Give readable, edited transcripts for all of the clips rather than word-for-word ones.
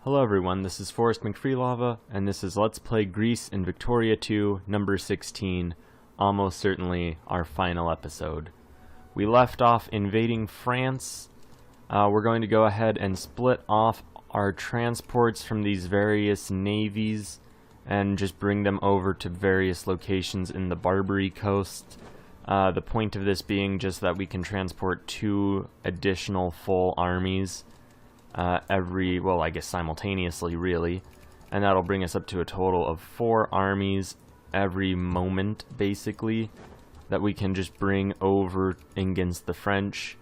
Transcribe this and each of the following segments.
Hello everyone, this is Forrest McFreelava, and this is Let's Play Greece in Victoria 2, number 16, almost certainly our final episode. We left off invading France. We're going to go ahead and split off our transports from these various navies and just bring them over to various locations in the Barbary coast. The point of this being just that we can transport 2 additional full armies I guess simultaneously really, and that'll bring us up to a total of 4 armies every moment basically that we can just bring over against the French.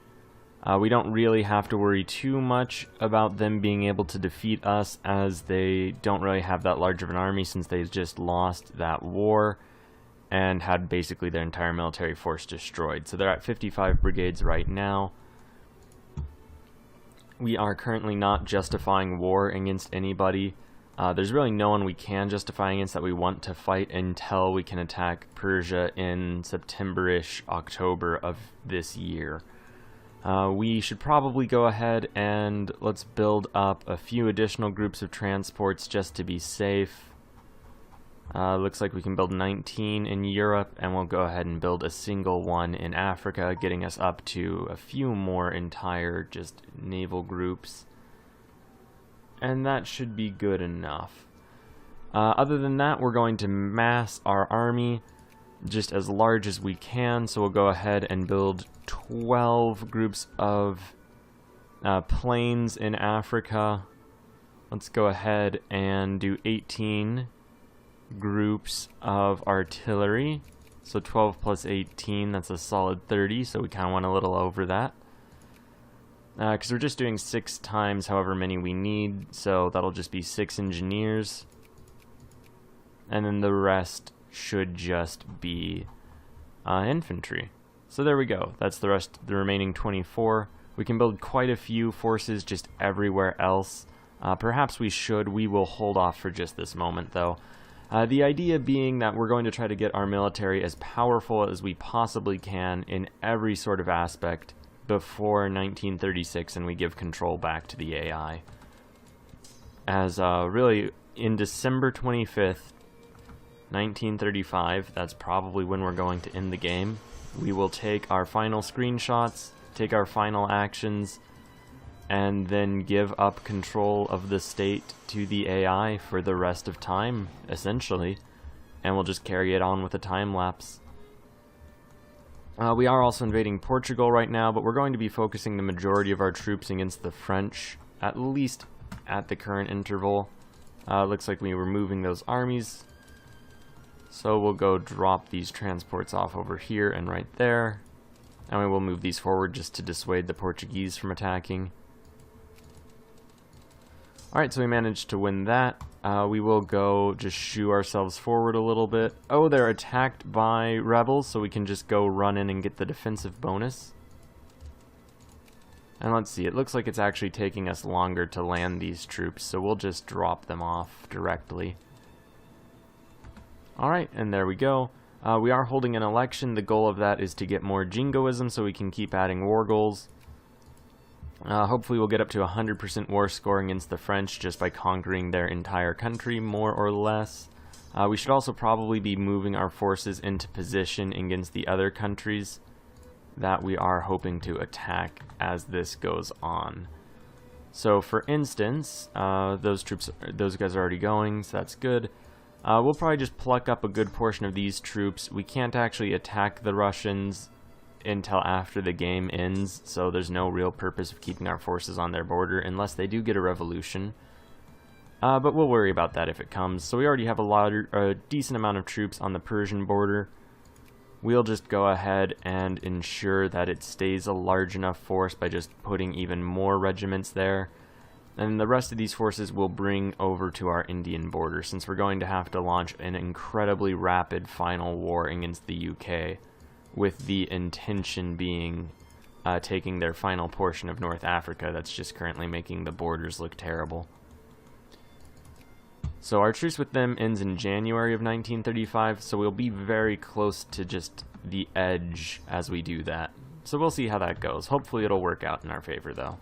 We don't really have to worry too much about them being able to defeat us, as they don't really have that large of an army since they just lost that war and had basically their entire military force destroyed. So they're at 55 brigades right now. We are currently not justifying war against anybody. There's really no one we can justify against that we want to fight until we can attack Persia in September-ish, October of this year. We should probably go ahead and let's build up a few additional groups of transports just to be safe. Looks like we can build 19 in Europe, and we'll go ahead and build a single one in Africa, getting us up to a few more entire just naval groups. And that should be good enough. Other than that, we're going to mass our army just as large as we can, so we'll go ahead and build 12 groups of planes in Africa. Let's go ahead and do 18 groups of artillery, so 12 plus 18, that's a solid 30, so we kind of want a little over that, because we're just doing 6 times however many we need, so that'll just be 6 engineers, and then the rest should just be infantry. So there we go, that's the remaining 24. We can build quite a few forces just everywhere else. Perhaps we will hold off for just this moment though. The idea being that we're going to try to get our military as powerful as we possibly can in every sort of aspect before 1936 and we give control back to the AI. As really in December 25th, 1935, that's probably when we're going to end the game. We will take our final screenshots, take our final actions, and then give up control of the state to the AI for the rest of time, essentially, and we'll just carry it on with a time lapse. We are also invading Portugal right now, but we're going to be focusing the majority of our troops against the French, at least at the current interval. Looks like we were moving those armies, so we'll go drop these transports off over here and right there, and we will move these forward just to dissuade the Portuguese from attacking. Alright, so we managed to win that. We will go just shoo ourselves forward a little bit. Oh, they're attacked by rebels, so we can just go run in and get the defensive bonus. And let's see, it looks like it's actually taking us longer to land these troops, so we'll just drop them off directly. Alright, and there we go. We are holding an election. The goal of that is to get more jingoism so we can keep adding war goals. Hopefully we'll get up to 100% war score against the French just by conquering their entire country, more or less. We should also probably be moving our forces into position against the other countries that we are hoping to attack as this goes on. So for instance, those guys are already going, so that's good. We'll probably just pluck up a good portion of these troops. We can't actually attack the Russians until after the game ends, so there's no real purpose of keeping our forces on their border unless they do get a revolution. But we'll worry about that if it comes. So we already have a decent amount of troops on the Persian border. We'll just go ahead and ensure that it stays a large enough force by just putting even more regiments there. And the rest of these forces will bring over to our Indian border, since we're going to have to launch an incredibly rapid final war against the UK, with the intention being taking their final portion of North Africa that's just currently making the borders look terrible. So our truce with them ends in January of 1935, so we'll be very close to just the edge as we do that. So we'll see how that goes. Hopefully it'll work out in our favor though.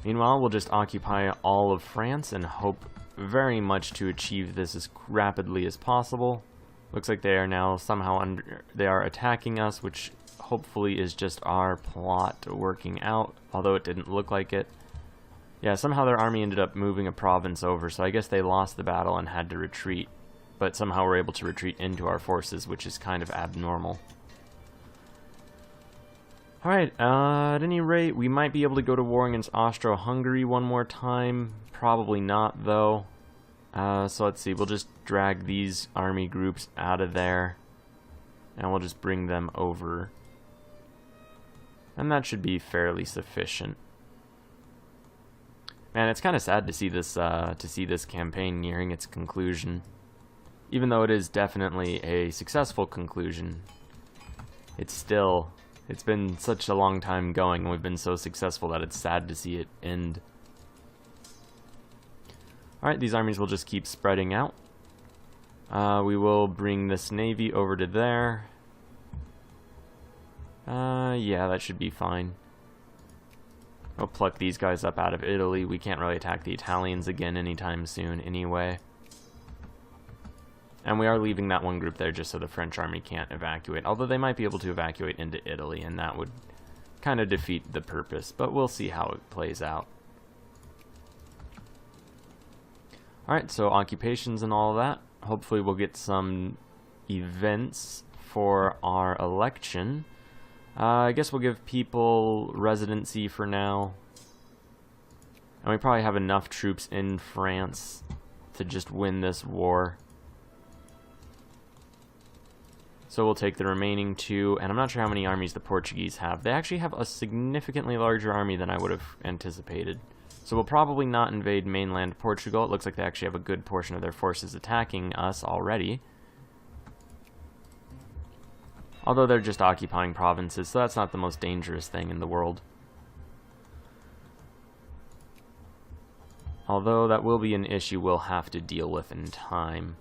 Meanwhile, we'll just occupy all of France and hope very much to achieve this as rapidly as possible. Looks like they are now somehow they are attacking us, which hopefully is just our plot working out, although it didn't look like it. Yeah, somehow their army ended up moving a province over, so I guess they lost the battle and had to retreat, but somehow were able to retreat into our forces, which is kind of abnormal. Alright, at any rate, we might be able to go to war against Austro-Hungary one more time. Probably not, though. So let's see, we'll just drag these army groups out of there, and we'll just bring them over. And that should be fairly sufficient. Man, it's kind of sad to see this campaign nearing its conclusion. Even though it is definitely a successful conclusion, it's been such a long time going, and we've been so successful that it's sad to see it end. Alright, these armies will just keep spreading out. We will bring this navy over to there. Yeah, that should be fine. We'll pluck these guys up out of Italy. We can't really attack the Italians again anytime soon anyway. And we are leaving that one group there just so the French army can't evacuate. Although they might be able to evacuate into Italy, and that would kind of defeat the purpose. But we'll see how it plays out. Alright, so occupations and all of that. Hopefully we'll get some events for our election. I guess we'll give people residency for now. And we probably have enough troops in France to just win this war. So we'll take the remaining two, and I'm not sure how many armies the Portuguese have. They actually have a significantly larger army than I would have anticipated. So we'll probably not invade mainland Portugal. It looks like they actually have a good portion of their forces attacking us already. Although they're just occupying provinces, so that's not the most dangerous thing in the world. Although that will be an issue we'll have to deal with in time.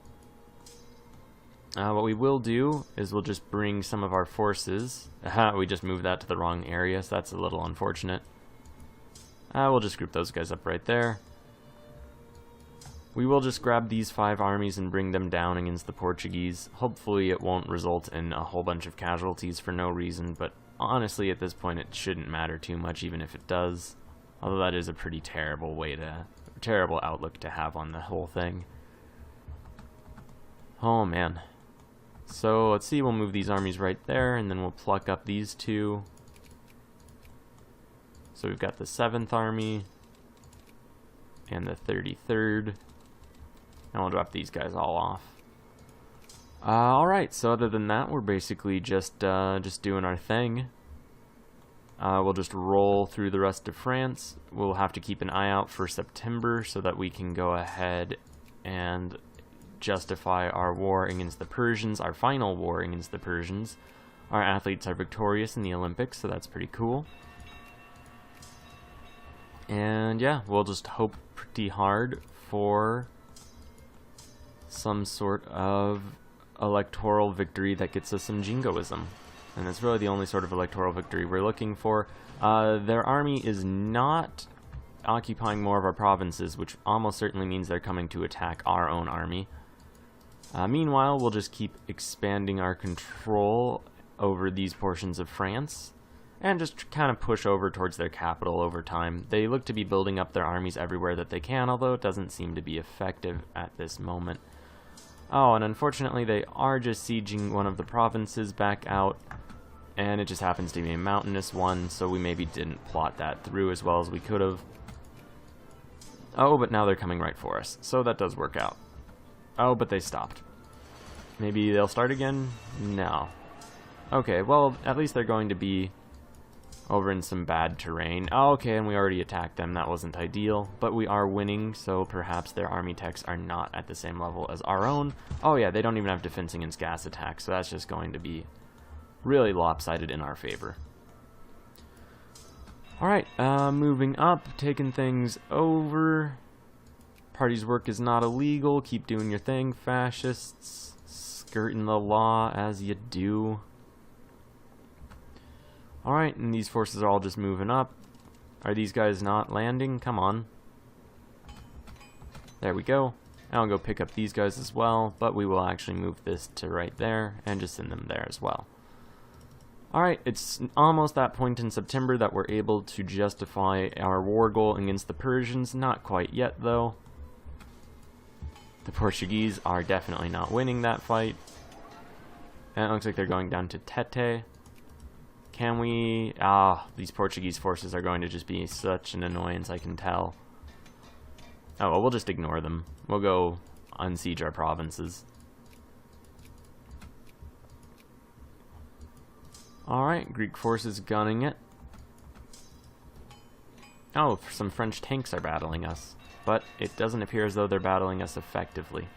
What we will do is we'll just bring some of our forces. We just moved that to the wrong area, so that's a little unfortunate. We'll just group those guys up right there. We will just grab these 5 armies and bring them down against the Portuguese. Hopefully it won't result in a whole bunch of casualties for no reason, but honestly at this point it shouldn't matter too much even if it does. Although that is a pretty terrible outlook to have on the whole thing. Oh man. So let's see, we'll move these armies right there, and then we'll pluck up these 2. So we've got the 7th Army and the 33rd. And we'll drop these guys all off. Alright, so other than that, we're basically just doing our thing. We'll just roll through the rest of France. We'll have to keep an eye out for September so that we can go ahead and justify our war against the Persians, our final war against the Persians. Our athletes are victorious in the Olympics, so that's pretty cool. And yeah, we'll just hope pretty hard for some sort of electoral victory that gets us some jingoism. And that's really the only sort of electoral victory we're looking for. Their army is not occupying more of our provinces, which almost certainly means they're coming to attack our own army. Meanwhile, we'll just keep expanding our control over these portions of France, and just kind of push over towards their capital over time. They look to be building up their armies everywhere that they can, although it doesn't seem to be effective at this moment. Oh, and unfortunately they are just sieging one of the provinces back out, and it just happens to be a mountainous one, so we maybe didn't plot that through as well as we could have. Oh, but now they're coming right for us, so that does work out. Oh, but they stopped. Maybe they'll start again? No. Okay, well, at least they're going to be over in some bad terrain. Oh, okay, and we already attacked them. That wasn't ideal, but we are winning, so perhaps their army techs are not at the same level as our own. Oh yeah, they don't even have defense against gas attacks, so that's just going to be really lopsided in our favor. Alright, moving up, taking things over. Party's work is not illegal. Keep doing your thing, fascists. Skirting the law as you do. Alright, and these forces are all just moving up. Are these guys not landing? Come on. There we go. And I'll go pick up these guys as well, but we will actually move this to right there and just send them there as well. Alright, it's almost that point in September that we're able to justify our war goal against the Persians. Not quite yet, though. The Portuguese are definitely not winning that fight. And it looks like they're going down to Tete. Can we... these Portuguese forces are going to just be such an annoyance, I can tell. Oh, well, we'll just ignore them. We'll go unsiege our provinces. Alright, Greek forces gunning it. Oh, some French tanks are battling us. But it doesn't appear as though they're battling us effectively.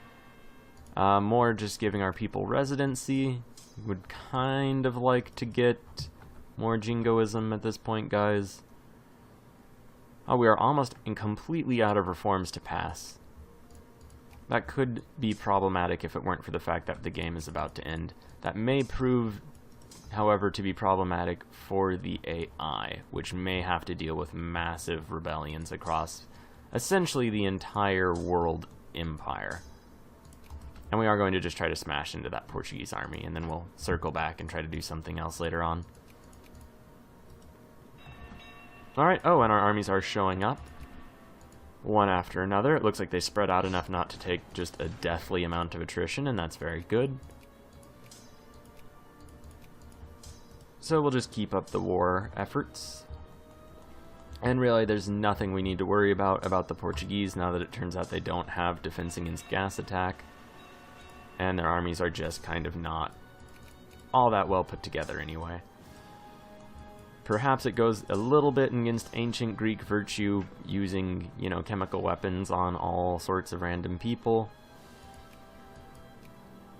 More just giving our people residency. Would kind of like to get more jingoism at this point, guys. Oh, we are almost completely out of reforms to pass. That could be problematic if it weren't for the fact that the game is about to end. That may prove, however, to be problematic for the AI, which may have to deal with massive rebellions across essentially the entire world empire. And we are going to just try to smash into that Portuguese army, and then we'll circle back and try to do something else later on. Alright, oh, and our armies are showing up. One after another. It looks like they spread out enough not to take just a deathly amount of attrition, and that's very good. So we'll just keep up the war efforts. And really, there's nothing we need to worry about the Portuguese, now that it turns out they don't have defense against gas attack. And their armies are just kind of not all that well put together anyway. Perhaps it goes a little bit against ancient Greek virtue, using, you know, chemical weapons on all sorts of random people.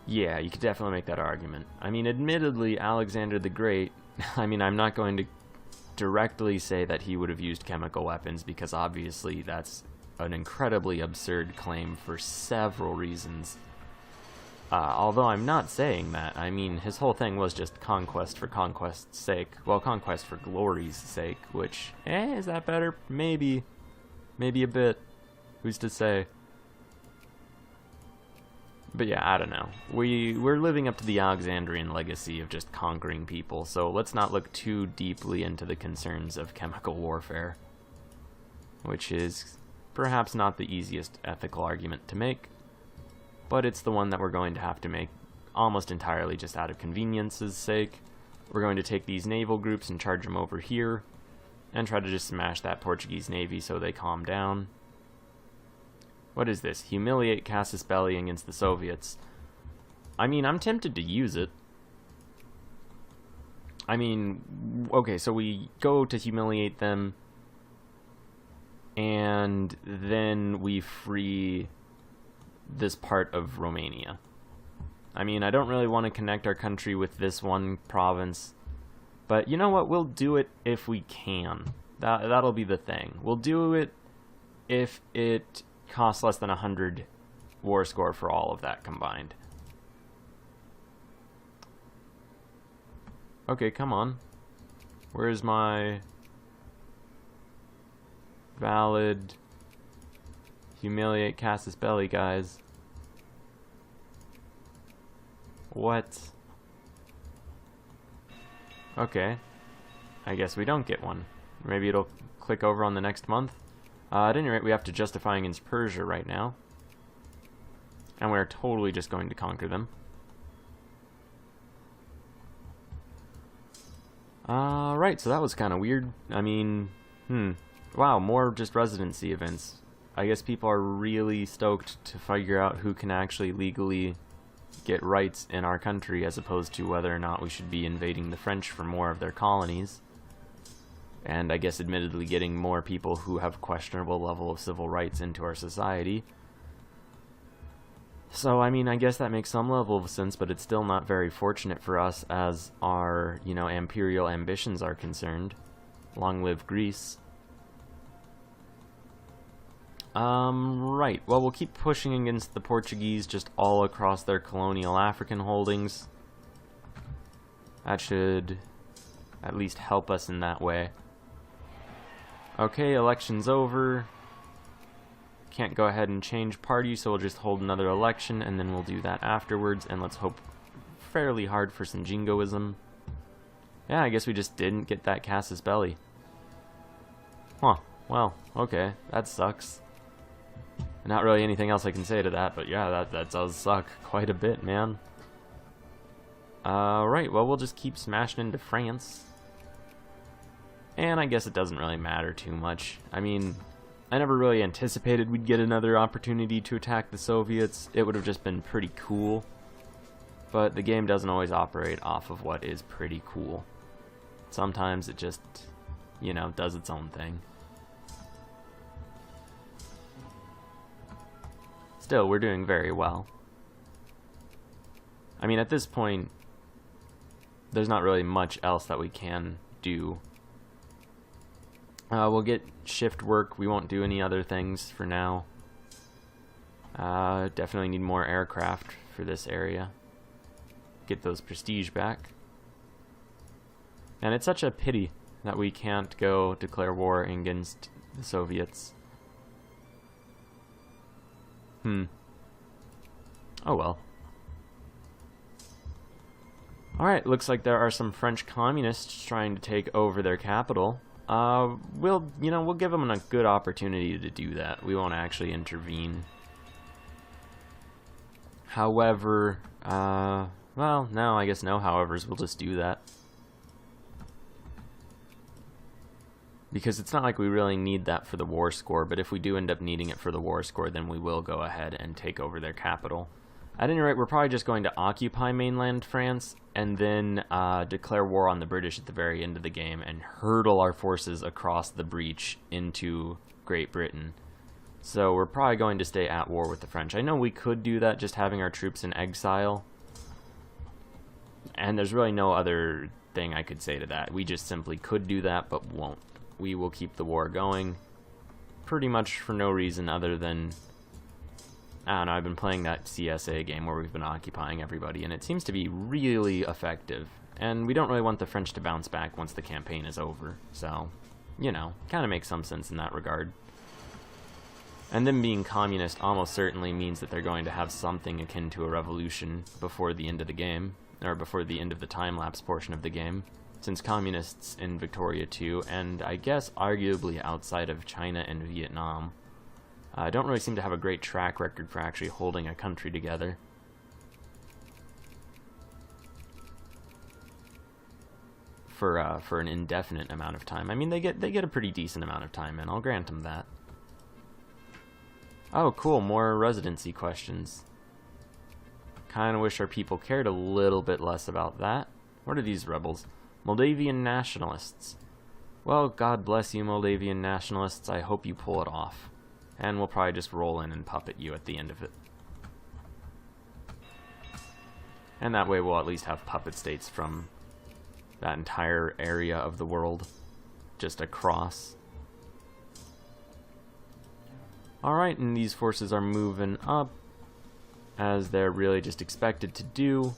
Yeah, you could definitely make that argument. I mean, admittedly, Alexander the Great, I mean, I'm not going to directly say that he would have used chemical weapons, because obviously that's an incredibly absurd claim for several reasons. Although I'm not saying that. I mean, his whole thing was just conquest for conquest's sake. Well, conquest for glory's sake, which, is that better? Maybe. Maybe a bit. Who's to say? But yeah, I don't know. We're living up to the Alexandrian legacy of just conquering people, so let's not look too deeply into the concerns of chemical warfare, which is perhaps not the easiest ethical argument to make. But it's the one that we're going to have to make almost entirely just out of convenience's sake. We're going to take these naval groups and charge them over here, and try to just smash that Portuguese navy so they calm down. What is this? Humiliate Casus Belli against the Soviets. I mean, I'm tempted to use it. I mean, okay, so we go to humiliate them, and then we free this part of Romania. I mean, I don't really want to connect our country with this one province, but you know what? We'll do it if we can. That'll be the thing. We'll do it if it costs less than 100 war score for all of that combined. Okay, come on. Where's my valid humiliate Casus Belli, guys? What? Okay. I guess we don't get one. Maybe it'll click over on the next month. At any rate, we have to justify against Persia right now. And we're totally just going to conquer them. Right, so that was kind of weird. I mean, wow, more just residency events. I guess people are really stoked to figure out who can actually legally get rights in our country, as opposed to whether or not we should be invading the French for more of their colonies. And I guess admittedly getting more people who have questionable level of civil rights into our society. So, I mean, I guess that makes some level of sense, but it's still not very fortunate for us as our, you know, imperial ambitions are concerned. Long live Greece. Right. Well, we'll keep pushing against the Portuguese just all across their colonial African holdings. That should at least help us in that way. Okay, election's over. Can't go ahead and change party, so we'll just hold another election, and then we'll do that afterwards, and let's hope fairly hard for some jingoism. Yeah, I guess we just didn't get that casus belli. Huh, well, okay, that sucks. Not really anything else I can say to that, but yeah, that does suck quite a bit, man. Right, well, we'll just keep smashing into France. And I guess it doesn't really matter too much. I mean, I never really anticipated we'd get another opportunity to attack the Soviets. It would have just been pretty cool. But the game doesn't always operate off of what is pretty cool. Sometimes it just, you know, does its own thing. Still, we're doing very well. I mean, at this point, there's not really much else that we can do. We'll get shift work. We won't do any other things for now. Definitely need more aircraft for this area. Get those prestige back. And it's such a pity that we can't go declare war against the Soviets. Oh well. Alright, looks like there are some French communists trying to take over their capital. We'll give them a good opportunity to do that. We won't actually intervene. However, well, no, I guess no howevers, we'll just do that. Because it's not like we really need that for the war score, but if we do end up needing it for the war score, then we will go ahead and take over their capital. At any rate, we're probably just going to occupy mainland France, and then declare war on the British at the very end of the game, and hurtle our forces across the breach into Great Britain. So we're probably going to stay at war with the French. I know we could do that just having our troops in exile, and there's really no other thing I could say to that. We just simply could do that, but won't. We will keep the war going pretty much for no reason other than, I don't know, I've been playing that CSA game where we've been occupying everybody, and it seems to be really effective. And we don't really want the French to bounce back once the campaign is over, so, you know, kind of makes some sense in that regard. And them being communist almost certainly means that they're going to have something akin to a revolution before the end of the game, or before the end of the time-lapse portion of the game, since communists in Victoria 2, and I guess arguably outside of China and Vietnam, don't really seem to have a great track record for actually holding a country together. For an indefinite amount of time. I mean, they get a pretty decent amount of time, and I'll grant them that. Oh, cool, more residency questions. Kind of wish our people cared a little bit less about that. What are these rebels? Moldavian nationalists. Well, God bless you, Moldavian nationalists. I hope you pull it off. And we'll probably just roll in and puppet you at the end of it. And that way we'll at least have puppet states from that entire area of the world just across. Alright, and these forces are moving up, as they're really just expected to do.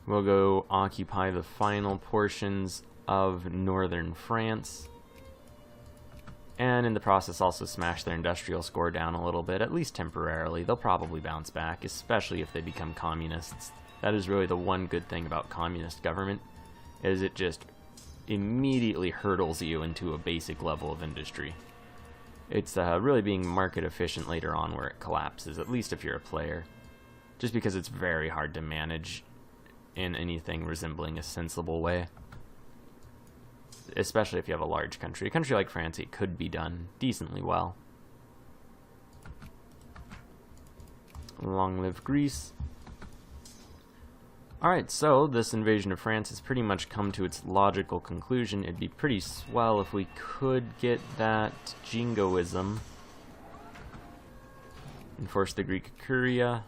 We'll go occupy the final portions of northern France, and in the process also smash their industrial score down a little bit, at least temporarily. They'll probably bounce back, especially if they become communists. That is really the one good thing about communist government, is it just immediately hurdles you into a basic level of industry. It's really being market efficient later on where it collapses, at least if you're a player, just because it's very hard to manage in anything resembling a sensible way. Especially if you have a large country. A country like France, it could be done decently well. Long live Greece. Alright, so this invasion of France has pretty much come to its logical conclusion. It'd be pretty swell if we could get that jingoism. Enforce the Greek Curia.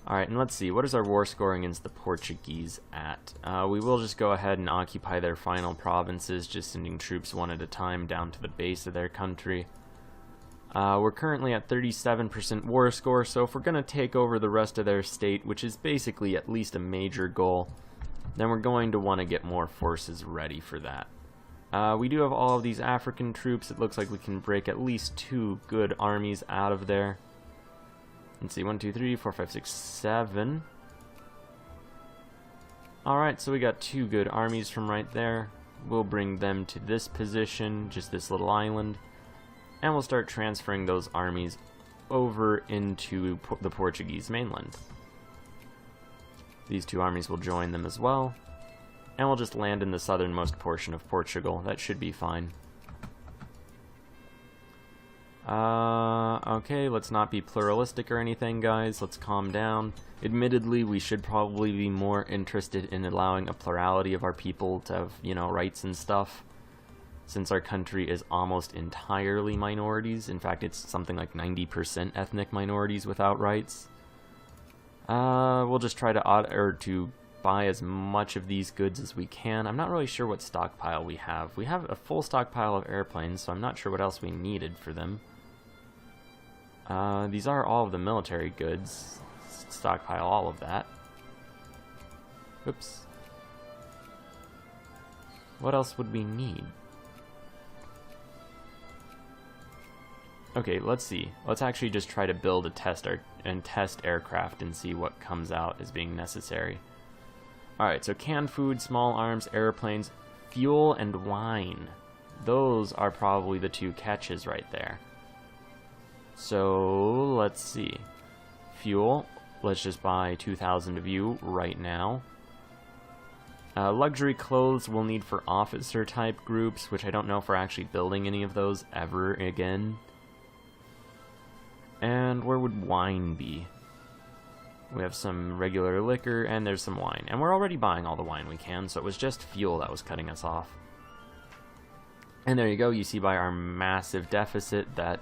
Alright, and let's see, what is our war score against the Portuguese at? We will just go ahead and occupy their final provinces, just sending troops one at a time down to the base of their country. We're currently at 37% war score, so if we're going to take over the rest of their state, which is basically at least a major goal, then we're going to want to get more forces ready for that. We do have all of these African troops. It looks like we can break at least 2 good armies out of there. Let's see, 1, 2, 3, 4, 5, 6, 7. Alright, so we got 2 good armies from right there. We'll bring them to this position, just this little island. And we'll start transferring those armies over into the Portuguese mainland. These 2 armies will join them as well. And we'll just land in the southernmost portion of Portugal. That should be fine. Okay, let's not be pluralistic or anything, guys. Let's calm down. Admittedly, we should probably be more interested in allowing a plurality of our people to have, you know, rights and stuff, since our country is almost entirely minorities. In fact, it's something like 90% ethnic minorities without rights. We'll just try to buy as much of these goods as we can. I'm not really sure what stockpile we have. We have a full stockpile of airplanes, so I'm not sure what else we needed for them. These are all of the military goods. Stockpile all of that. Oops. What else would we need? Okay, let's see. Let's actually just try to build a test aircraft and see what comes out as being necessary. Alright, so canned food, small arms, airplanes, fuel, and wine. Those are probably the 2 catches right there. So, let's see. Fuel, let's just buy 2,000 of you right now. Luxury clothes we'll need for officer type groups, which I don't know if we're actually building any of those ever again. And where would wine be? We have some regular liquor, and there's some wine. And we're already buying all the wine we can, so it was just fuel that was cutting us off. And there you go, you see by our massive deficit that,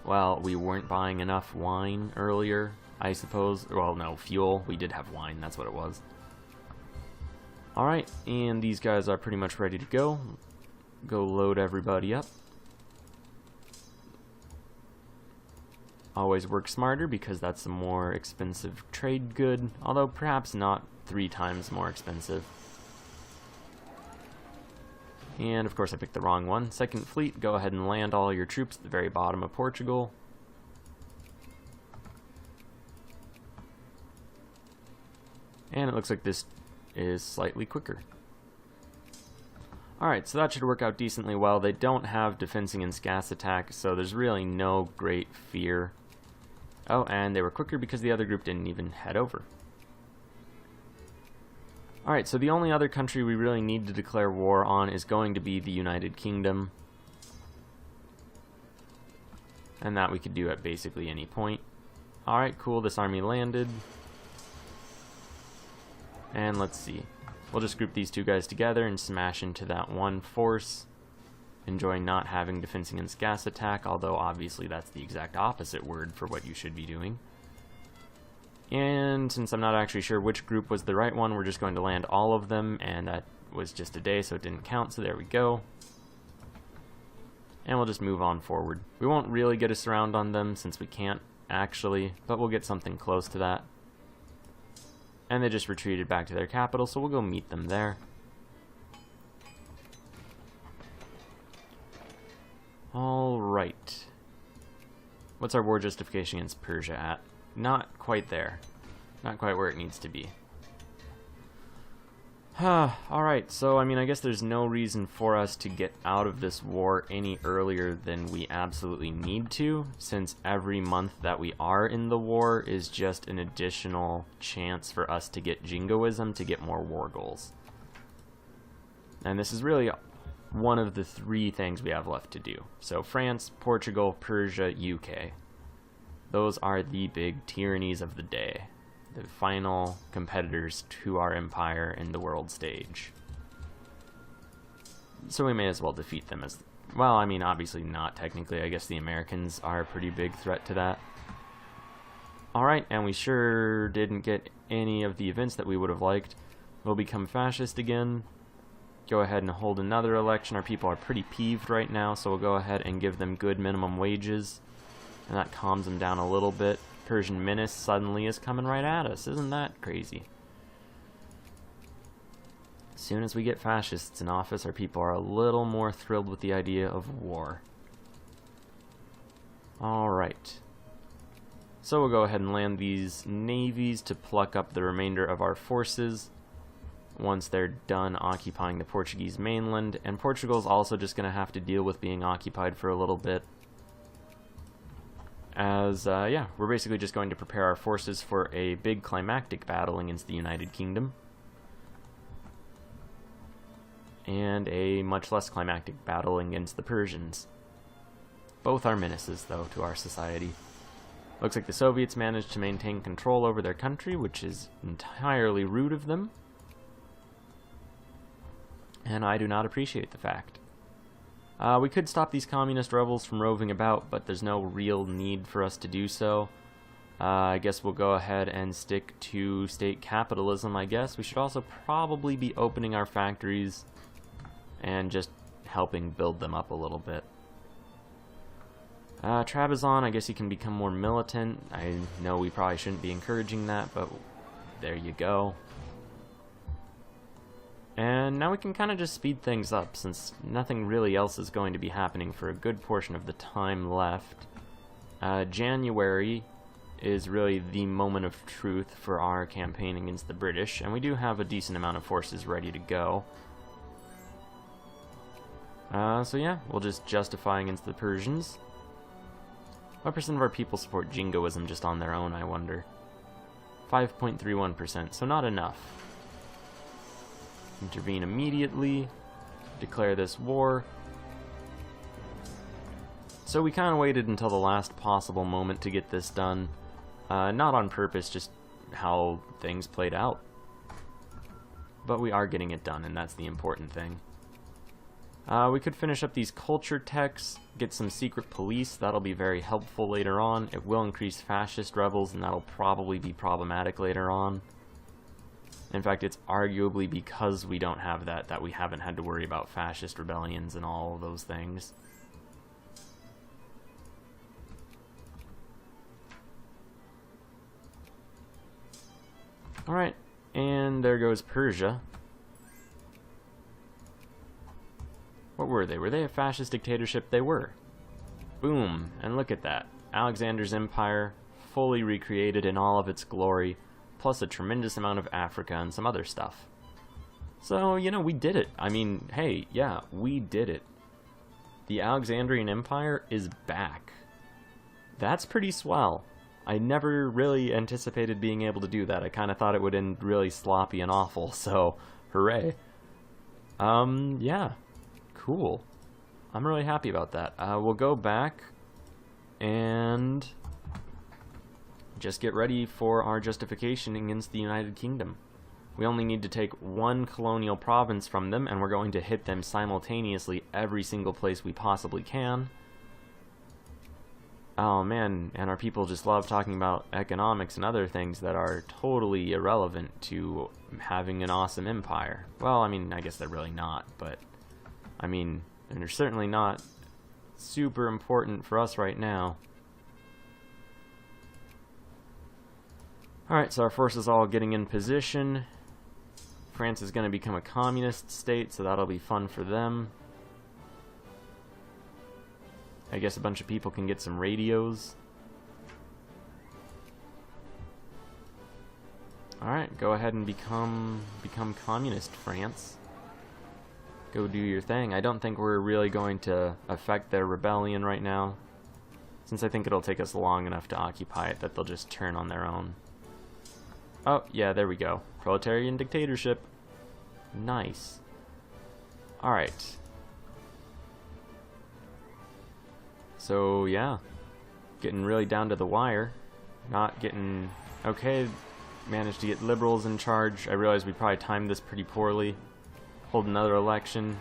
well, we weren't buying enough wine earlier, I suppose. Well, no, fuel. We did have wine, that's what it was. Alright, and these guys are pretty much ready to go. Go load everybody up. Always work smarter, because that's a more expensive trade good, although perhaps not 3 times more expensive. And of course I picked the wrong one. Second Fleet, go ahead and land all your troops at the very bottom of Portugal. And it looks like this is slightly quicker. Alright, so that should work out decently well. They don't have defense against gas attack, so there's really no great fear. Oh, and they were quicker because the other group didn't even head over. Alright, so the only other country we really need to declare war on is going to be the United Kingdom. And that we could do at basically any point. Alright, cool, this army landed. And let's see. We'll just group these 2 guys together and smash into that one force. Enjoy not having defense against gas attack, although obviously that's the exact opposite word for what you should be doing. And since I'm not actually sure which group was the right one, we're just going to land all of them, and that was just a day, so it didn't count, so there we go. And we'll just move on forward. We won't really get a surround on them, since we can't, actually, but we'll get something close to that. And they just retreated back to their capital, so we'll go meet them there. Alright. What's our war justification against Persia at? Not quite there. Not quite where it needs to be. Alright, so I mean, I guess there's no reason for us to get out of this war any earlier than we absolutely need to, since every month that we are in the war is just an additional chance for us to get jingoism to get more war goals. And this is really one of the 3 things we have left to do. So France, Portugal, Persia, UK. Those are the big tyrannies of the day. The final competitors to our empire in the world stage. So we may as well defeat them as... Well, I mean, obviously not technically. I guess the Americans are a pretty big threat to that. Alright, and we sure didn't get any of the events that we would have liked. We'll become fascist again. Go ahead and hold another election. Our people are pretty peeved right now, so we'll go ahead and give them good minimum wages. And that calms them down a little bit. Persian menace suddenly is coming right at us. Isn't that crazy? As soon as we get fascists in office, our people are a little more thrilled with the idea of war. Alright. So we'll go ahead and land these navies to pluck up the remainder of our forces once they're done occupying the Portuguese mainland. And Portugal's also just going to have to deal with being occupied for a little bit. As, yeah, we're basically just going to prepare our forces for a big climactic battle against the United Kingdom. And a much less climactic battle against the Persians. Both are menaces, though, to our society. Looks like the Soviets managed to maintain control over their country, which is entirely rude of them. And I do not appreciate the fact. We could stop these communist rebels from roving about, but there's no real need for us to do so. I guess we'll go ahead and stick to state capitalism, I guess. We should also probably be opening our factories and just helping build them up a little bit. Trabzon, I guess you can become more militant. I know we probably shouldn't be encouraging that, but there you go. And now we can kind of just speed things up, since nothing really else is going to be happening for a good portion of the time left. January is really the moment of truth for our campaign against the British, and we do have a decent amount of forces ready to go. So yeah, we'll just justify against the Persians. What percent of our people support jingoism just on their own, I wonder? 5.31%, so not enough. Intervene immediately. Declare this war. So we kind of waited until the last possible moment to get this done. Not on purpose, just how things played out. But we are getting it done, and that's the important thing. We could finish up these culture techs, get some secret police. That'll be very helpful later on. It will increase fascist rebels, and that'll probably be problematic later on. In fact, it's arguably because we don't have that we haven't had to worry about fascist rebellions and all of those things. Alright, and there goes Persia. What were they? Were they a fascist dictatorship? They were. Boom, and look at that. Alexander's Empire, fully recreated in all of its glory, plus a tremendous amount of Africa and some other stuff. So, you know, we did it. I mean, hey, yeah, we did it. The Alexandrian Empire is back. That's pretty swell. I never really anticipated being able to do that. I kind of thought it would end really sloppy and awful, so hooray. Yeah, cool. I'm really happy about that. We'll go back and just get ready for our justification against the United Kingdom. We only need to take one colonial province from them, and we're going to hit them simultaneously every single place we possibly can. Oh man, and our people just love talking about economics and other things that are totally irrelevant to having an awesome empire. Well, I mean, I guess they're really not, but I mean, and they're certainly not super important for us right now. Alright, so our forces all getting in position. France is going to become a communist state, so that'll be fun for them. I guess a bunch of people can get some radios. Alright, go ahead and become communist, France. Go do your thing. I don't think we're really going to affect their rebellion right now, since I think it'll take us long enough to occupy it that they'll just turn on their own. Oh, yeah, there we go. Proletarian dictatorship. Nice. Alright. So, yeah. Getting really down to the wire. Not getting... Okay, managed to get liberals in charge. I realize we probably timed this pretty poorly. Hold another election.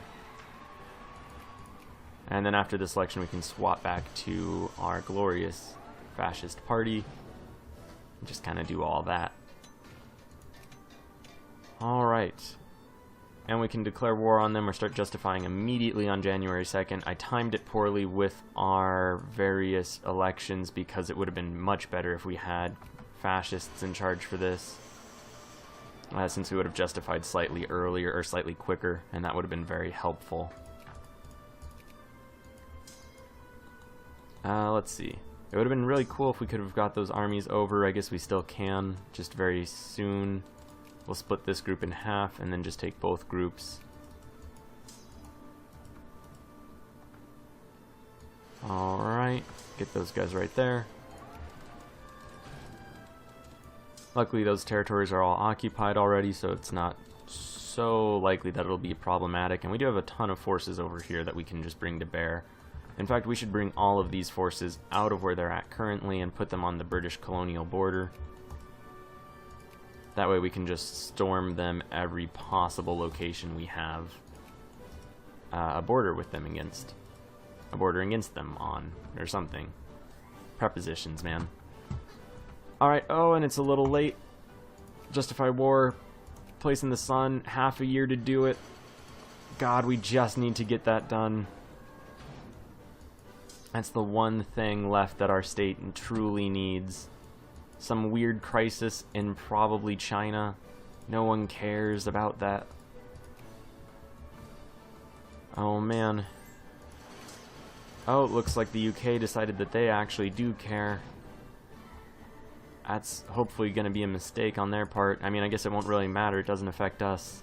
And then after this election, we can swap back to our glorious fascist party. And just kind of do all that. Alright. And we can declare war on them or start justifying immediately on January 2nd. I timed it poorly with our various elections because it would have been much better if we had fascists in charge for this. since we would have justified slightly earlier or slightly quicker, and that would have been very helpful. Let's see. It would have been really cool if we could have got those armies over. I guess we still can, just very soon. We'll split this group in half and then just take both groups. Alright, get those guys right there. Luckily those territories are all occupied already, so it's not so likely that it'll be problematic. And we do have a ton of forces over here that we can just bring to bear. In fact, we should bring all of these forces out of where they're at currently and put them on the British colonial border. That way we can just storm them every possible location we have a border with them against. A border against them on, or something. Prepositions, man. Alright, oh, and it's a little late. Justify war. Place in the sun. Half a year to do it. God, we just need to get that done. That's the one thing left that our state truly needs. Some weird crisis in probably China. No one cares about that. Oh, man. Oh, it looks like the UK decided that they actually do care. That's hopefully going to be a mistake on their part. I mean, I guess it won't really matter. It doesn't affect us.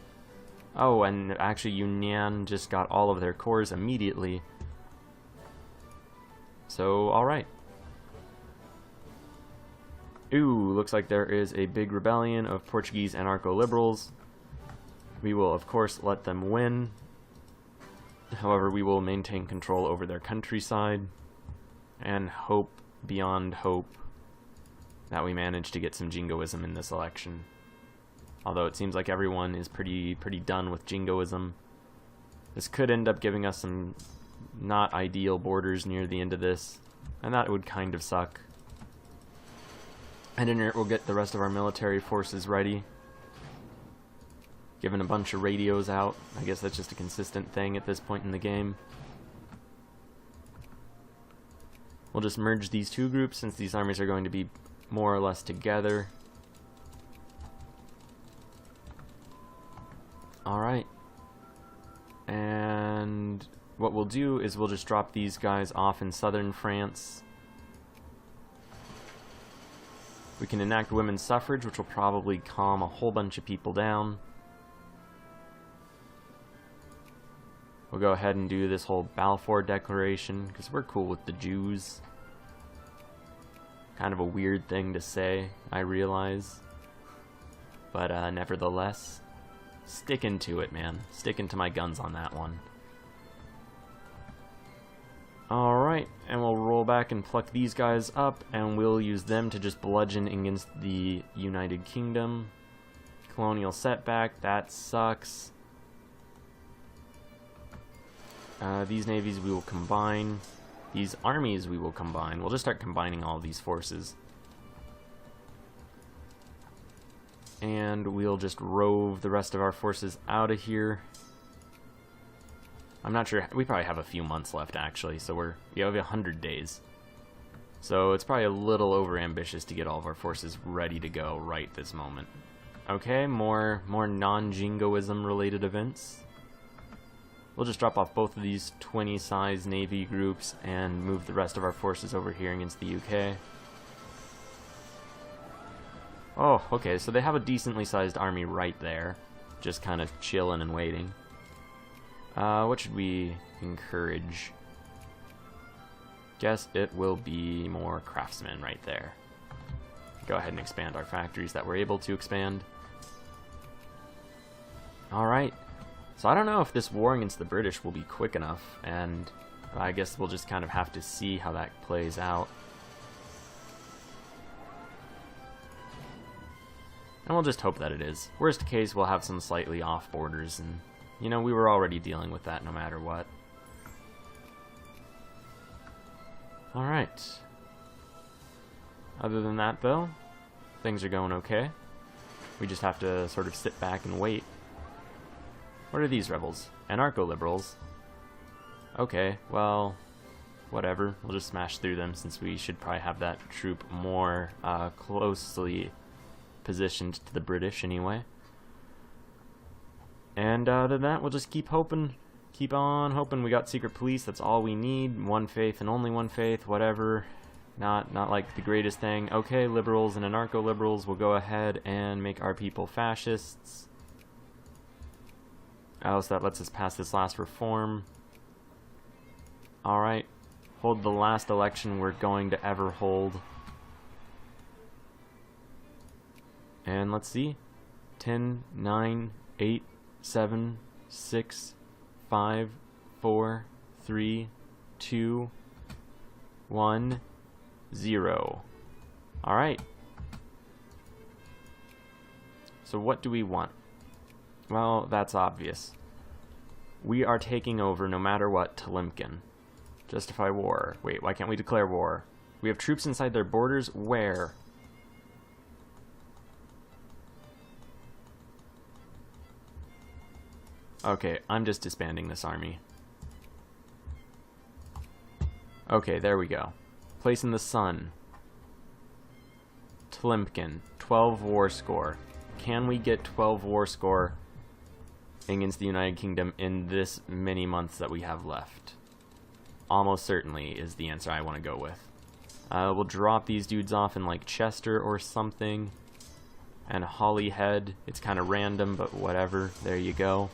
Oh, and actually Yunnan just got all of their cores immediately. So, alright. Ooh, looks like there is a big rebellion of Portuguese anarcho-liberals. We will, of course, let them win. However, we will maintain control over their countryside and hope beyond hope that we manage to get some jingoism in this election. Although it seems like everyone is pretty done with jingoism. This could end up giving us some not ideal borders near the end of this, and that would kind of suck. And in it, we'll get the rest of our military forces ready. Given a bunch of radios out. I guess that's just a consistent thing at this point in the game. We'll just merge these two groups since these armies are going to be more or less together. Alright. And what we'll do is we'll just drop these guys off in southern France. We can enact women's suffrage, which will probably calm a whole bunch of people down. We'll go ahead and do this whole Balfour Declaration, because we're cool with the Jews. Kind of a weird thing to say, I realize. But nevertheless, sticking to it, man. Sticking to my guns on that one. Alright, and we'll roll back and pluck these guys up, and we'll use them to just bludgeon against the United Kingdom. Colonial setback, that sucks. These navies we will combine. These armies we will combine. We'll just start combining all these forces. And we'll just rove the rest of our forces out of here. I'm not sure. We probably have a few months left, actually. So we have 100 days. So it's probably a little over-ambitious to get all of our forces ready to go right this moment. Okay, more non-jingoism related events. We'll just drop off both of these 20-size navy groups and move the rest of our forces over here against the UK. Oh, okay, so they have a decently sized army right there. Just kind of chilling and waiting. What should we encourage? Guess it will be more craftsmen right there. Go ahead and expand our factories that we're able to expand. Alright. So I don't know if this war against the British will be quick enough, and I guess we'll just kind of have to see how that plays out. And we'll just hope that it is. Worst case, we'll have some slightly off borders, and, you know, we were already dealing with that no matter what. Alright. Other than that, though, things are going okay. We just have to sort of sit back and wait. What are these rebels? Anarcho-liberals? Okay, well, whatever. We'll just smash through them since we should probably have that troop more closely positioned to the British anyway. And other than that, we'll just keep hoping. Keep on hoping. We got secret police. That's all we need. One faith and only one faith. Whatever. Not like the greatest thing. Okay, liberals and anarcho-liberals will go ahead and make our people fascists. Oh, so that lets us pass this last reform. Alright. Hold the last election we're going to ever hold. And let's see. 10, 9, 8, 7, 6, 5, 4, 3, 2, 1, 0. Alright. So what do we want? Well, that's obvious. We are taking over, no matter what, Tlemcen. Justify war. Wait, why can't we declare war? We have troops inside their borders? Where? Okay, I'm just disbanding this army. Okay, there we go. Place in the sun. Tlemcen. 12 war score. Can we get 12 war score against the United Kingdom in this many months that we have left? Almost certainly is the answer I want to go with. We'll drop these dudes off in like Chester or something. And Holyhead. It's kind of random, but whatever. There you go.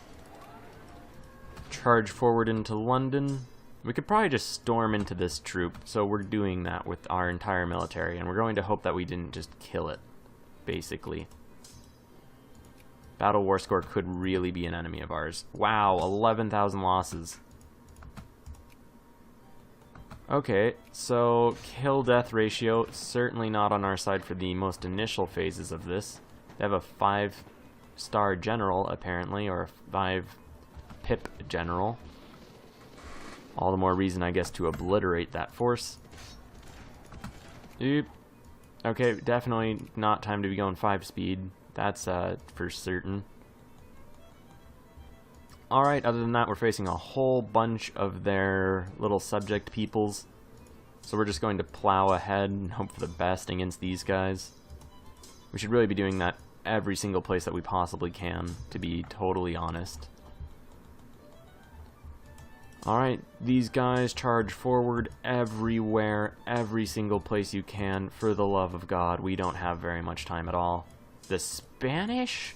Charge forward into London. We could probably just storm into this troop, so we're doing that with our entire military, and we're going to hope that we didn't just kill it, basically. Battle war score could really be an enemy of ours. Wow, 11,000 losses. Okay, so kill-death ratio, certainly not on our side for the most initial phases of this. They have a 5-star general, apparently, or a 5-pip general. All the more reason, I guess, to obliterate that force. Oop. Okay, definitely not time to be going 5-speed. That's for certain. Alright, other than that, we're facing a whole bunch of their little subject peoples. So we're just going to plow ahead and hope for the best against these guys. We should really be doing that every single place that we possibly can, to be totally honest. Alright, these guys charge forward everywhere, every single place you can. For the love of God, we don't have very much time at all. The Spanish?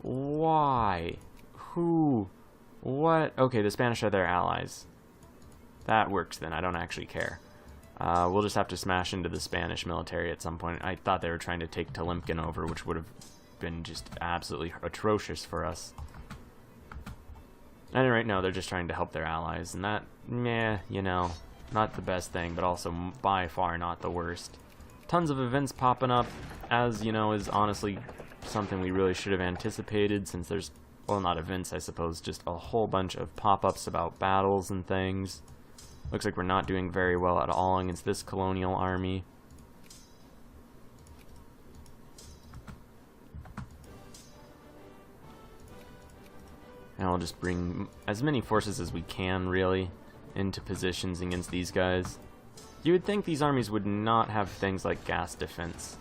Why? Who? What? Okay, the Spanish are their allies. That works then, I don't actually care. We'll just have to smash into the Spanish military at some point. I thought they were trying to take Tlemcen over, which would have been just absolutely atrocious for us. And right now, they're just trying to help their allies, and that, meh, you know, not the best thing, but also by far not the worst. Tons of events popping up, as, you know, is honestly something we really should have anticipated, since there's, well, not events, I suppose, just a whole bunch of pop-ups about battles and things. Looks like we're not doing very well at all against this colonial army. And we'll just bring as many forces as we can, really, into positions against these guys. You would think these armies would not have things like gas defense.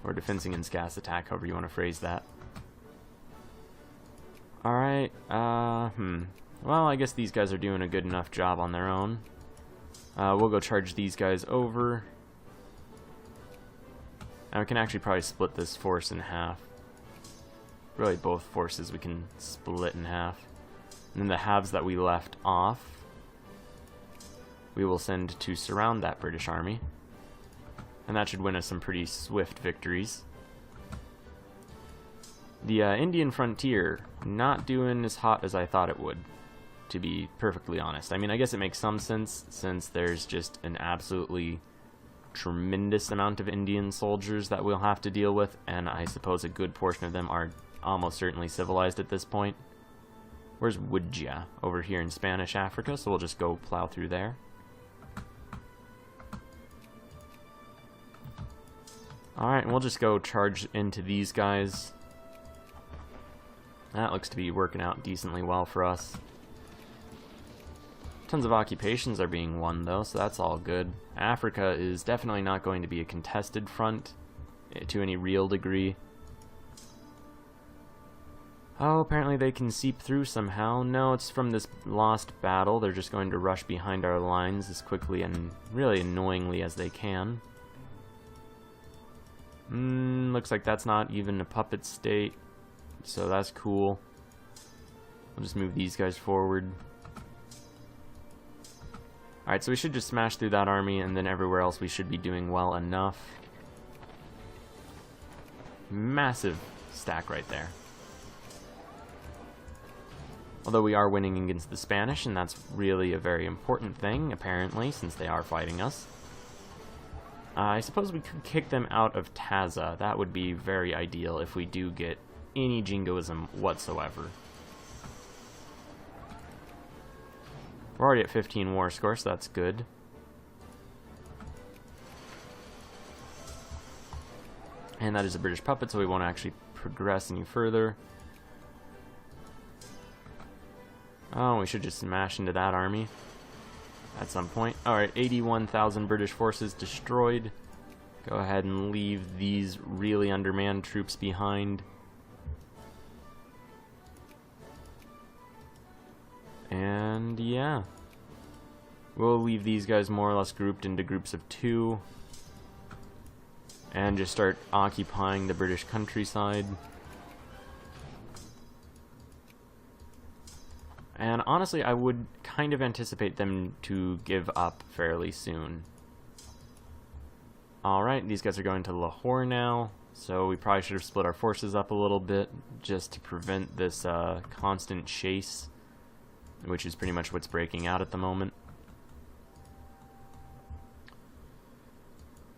Or defense against gas attack, however you want to phrase that. Alright, well, I guess these guys are doing a good enough job on their own. We'll go charge these guys over. And we can actually probably split this force in half. Really, both forces we can split in half. And then the halves that we left off, we will send to surround that British army. And that should win us some pretty swift victories. The Indian frontier, not doing as hot as I thought it would, to be perfectly honest. I mean, I guess it makes some sense, since there's just an absolutely tremendous amount of Indian soldiers that we'll have to deal with, and I suppose a good portion of them are almost certainly civilized at this point. Where's Wudja? Over here in Spanish Africa, so we'll just go plow through there. Alright, and we'll just go charge into these guys. That looks to be working out decently well for us. Tons of occupations are being won, though, so that's all good. Africa is definitely not going to be a contested front to any real degree. Oh, apparently they can seep through somehow. No, it's from this lost battle. They're just going to rush behind our lines as quickly and really annoyingly as they can. Looks like that's not even a puppet state, so that's cool. I'll just move these guys forward. Alright, so we should just smash through that army, and then everywhere else we should be doing well enough. Massive stack right there. Although we are winning against the Spanish, and that's really a very important thing, apparently, since they are fighting us. I suppose we could kick them out of Taza. That would be very ideal if we do get any jingoism whatsoever. We're already at 15 war score, so that's good. And that is a British puppet, so we won't actually progress any further. Oh, we should just smash into that army at some point. Alright, 81,000 British forces destroyed. Go ahead and leave these really undermanned troops behind. And yeah, we'll leave these guys more or less grouped into groups of 2 and just start occupying the British countryside. And honestly, I would kind of anticipate them to give up fairly soon. Alright, these guys are going to Lahore now, so we probably should have split our forces up a little bit just to prevent this constant chase, which is pretty much what's breaking out at the moment.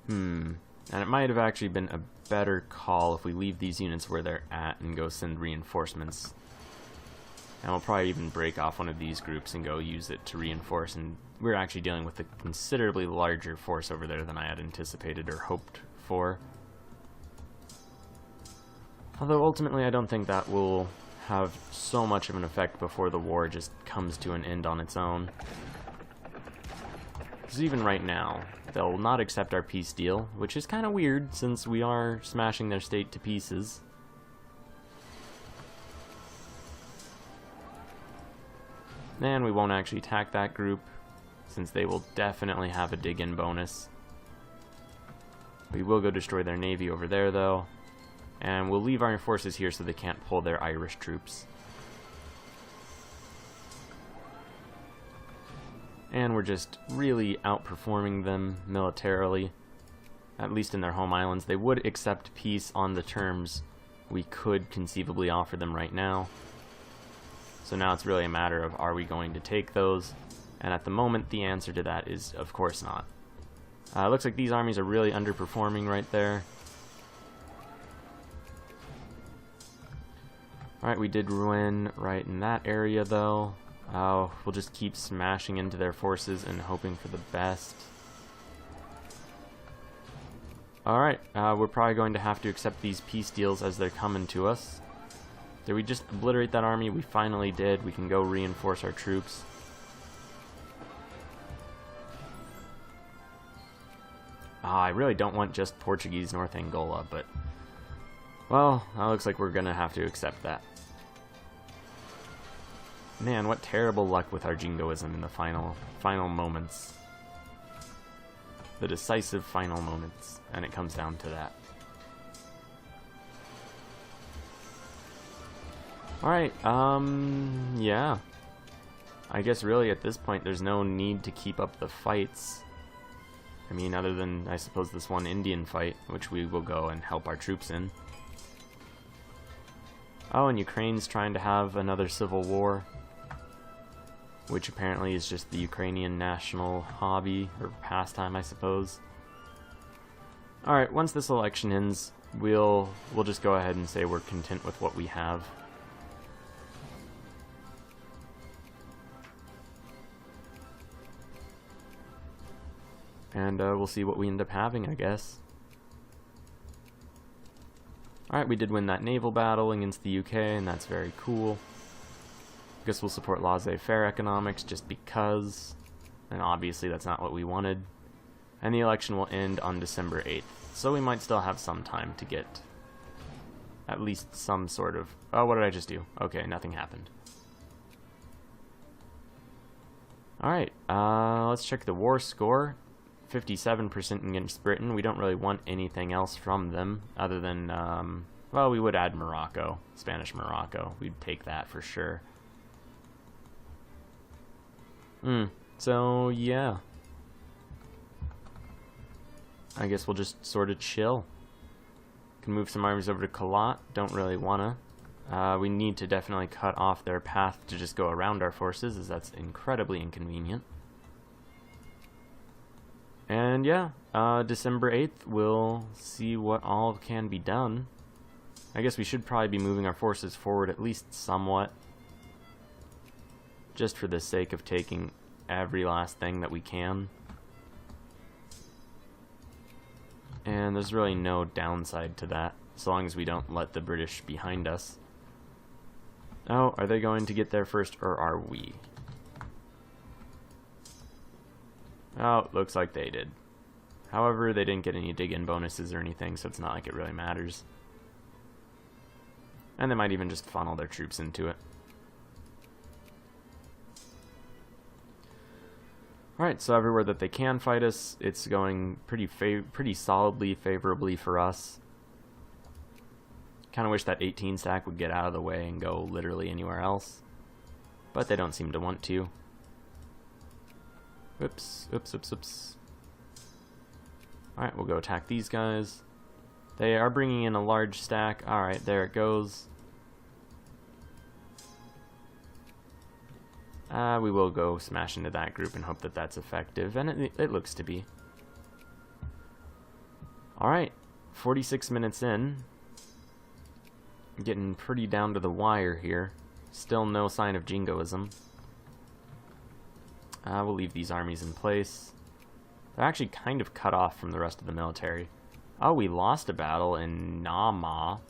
And it might have actually been a better call if we leave these units where they're at and go send reinforcements. And we'll probably even break off one of these groups and go use it to reinforce, and we're actually dealing with a considerably larger force over there than I had anticipated or hoped for. Although ultimately I don't think that will have so much of an effect before the war just comes to an end on its own. Because even right now, they'll not accept our peace deal, which is kind of weird since we are smashing their state to pieces. And we won't actually attack that group, since they will definitely have a dig-in bonus. We will go destroy their navy over there, though. And we'll leave our forces here so they can't pull their Irish troops. And we're just really outperforming them militarily, at least in their home islands. They would accept peace on the terms we could conceivably offer them right now. So now it's really a matter of, are we going to take those? And at the moment, the answer to that is, of course not. It looks like these armies are really underperforming right there. Alright, we did win right in that area, though. We'll just keep smashing into their forces and hoping for the best. Alright, we're probably going to have to accept these peace deals as they're coming to us. Did we just obliterate that army? We finally did. We can go reinforce our troops. I really don't want just Portuguese North Angola, but... well, that looks like we're gonna have to accept that. Man, what terrible luck with our jingoism in the final moments. The decisive final moments, and it comes down to that. Alright, yeah. I guess really at this point there's no need to keep up the fights. I mean, other than, I suppose, this one Indian fight, which we will go and help our troops in. Oh, and Ukraine's trying to have another civil war, which apparently is just the Ukrainian national hobby, or pastime, I suppose. Alright, once this election ends, we'll just go ahead and say we're content with what we have. And we'll see what we end up having, I guess. Alright, we did win that naval battle against the UK, and that's very cool. I guess we'll support laissez-faire economics just because, and obviously that's not what we wanted. And the election will end on December 8th, so we might still have some time to get at least some sort of... Oh, what did I just do? Okay, nothing happened. Alright, let's check the war score. 57% against Britain. We don't really want anything else from them other than, well, we would add Morocco. Spanish Morocco. We'd take that for sure. So, yeah. I guess we'll just sort of chill. Can move some armies over to Kalat. Don't really wanna. We need to definitely cut off their path to just go around our forces, as that's incredibly inconvenient. And yeah, December 8th, we'll see what all can be done. I guess we should probably be moving our forces forward at least somewhat, just for the sake of taking every last thing that we can. And there's really no downside to that, so long as we don't let the British behind us. Oh, are they going to get there first, or are we? Oh, looks like they did. However, they didn't get any dig-in bonuses or anything, so it's not like it really matters. And they might even just funnel their troops into it. Alright, so everywhere that they can fight us, it's going pretty solidly favorably for us. Kind of wish that 18 stack would get out of the way and go literally anywhere else. But they don't seem to want to. Oops, oops, oops, oops. Alright, we'll go attack these guys. They are bringing in a large stack. Alright, there it goes. We will go smash into that group and hope that that's effective, and it looks to be. Alright, 46 minutes in. Getting pretty down to the wire here. Still no sign of jingoism. We'll leave these armies in place. They're actually kind of cut off from the rest of the military. Oh, we lost a battle in Nama.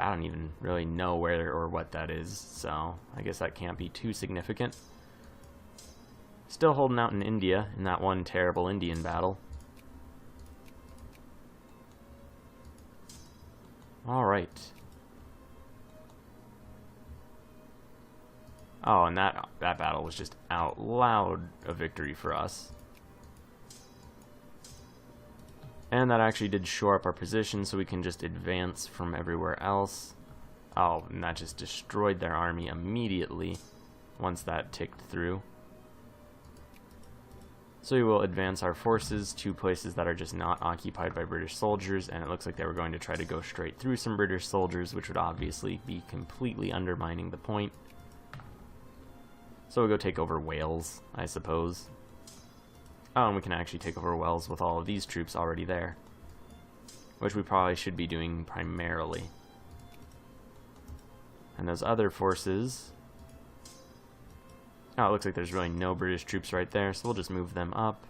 I don't even really know where or what that is, so I guess that can't be too significant. Still holding out in India in that one terrible Indian battle. Alright. Oh, and that battle was just out loud a victory for us. And that actually did shore up our position, so we can just advance from everywhere else. Oh, and that just destroyed their army immediately once that ticked through. So we will advance our forces to places that are just not occupied by British soldiers, and it looks like they were going to try to go straight through some British soldiers, which would obviously be completely undermining the point. So we'll go take over Wales, I suppose. Oh, and we can actually take over Wales with all of these troops already there, which we probably should be doing primarily. And those other forces... Oh, it looks like there's really no British troops right there, so we'll just move them up.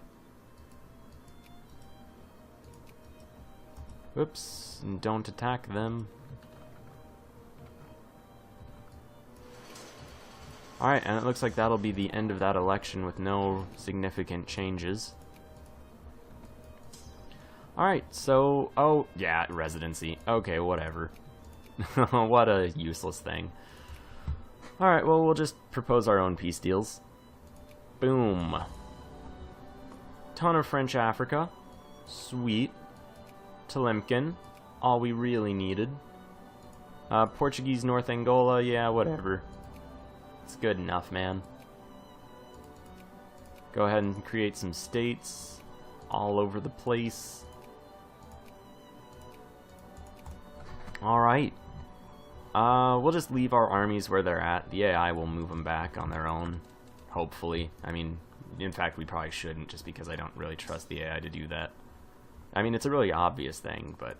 Whoops, and don't attack them. Alright, and it looks like that'll be the end of that election with no significant changes. Alright, so... Oh, yeah, residency. Okay, whatever. What a useless thing. Alright, well, we'll just propose our own peace deals. Boom. Ton of French Africa. Sweet. Tlemcen. All we really needed. Portuguese North Angola, yeah, whatever. It's good enough, man. Go ahead and create some states all over the place. Alright. We'll just leave our armies where they're at. The AI will move them back on their own, hopefully. I mean, in fact, we probably shouldn't, just because I don't really trust the AI to do that. I mean, it's a really obvious thing, but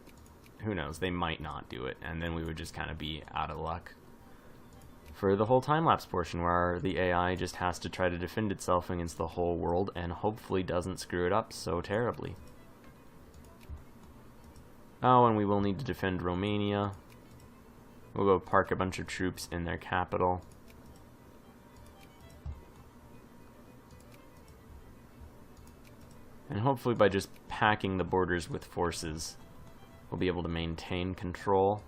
who knows? They might not do it, and then we would just kind of be out of luck for the whole time-lapse portion, where the AI just has to try to defend itself against the whole world and hopefully doesn't screw it up so terribly. Oh, and we will need to defend Romania. We'll go park a bunch of troops in their capital. And hopefully by just packing the borders with forces, we'll be able to maintain control.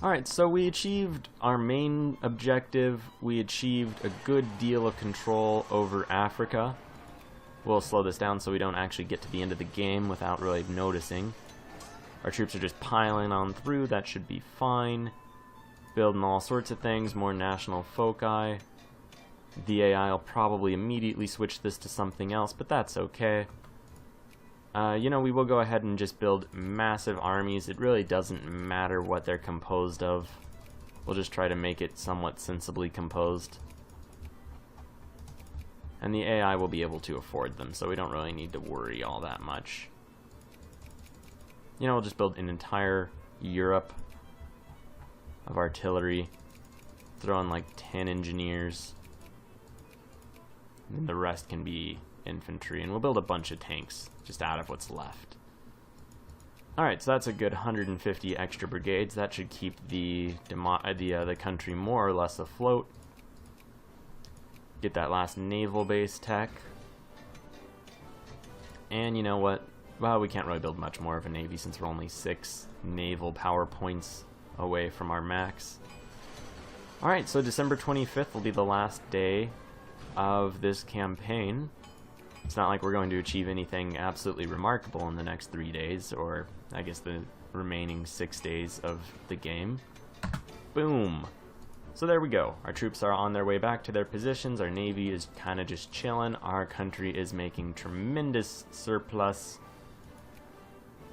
Alright, so we achieved our main objective. We achieved a good deal of control over Africa. We'll slow this down so we don't actually get to the end of the game without really noticing. Our troops are just piling on through. That should be fine. Building all sorts of things, more national foci. The AI will probably immediately switch this to something else, but that's okay. You know, we will go ahead and just build massive armies. It really doesn't matter what they're composed of. We'll just try to make it somewhat sensibly composed. And the AI will be able to afford them, so we don't really need to worry all that much. You know, we'll just build an entire Europe of artillery. Throw in like 10 engineers. And the rest can be infantry, and we'll build a bunch of tanks just out of what's left. Alright, so that's a good 150 extra brigades. That should keep the country more or less afloat. Get that last naval base tech. And you know what? Well, we can't really build much more of a navy since we're only 6 naval power points away from our max. Alright, so December 25th will be the last day of this campaign. It's not like we're going to achieve anything absolutely remarkable in the next 3 days, or I guess the remaining 6 days of the game. Boom! So there we go. Our troops are on their way back to their positions. Our navy is kind of just chilling. Our country is making tremendous surplus.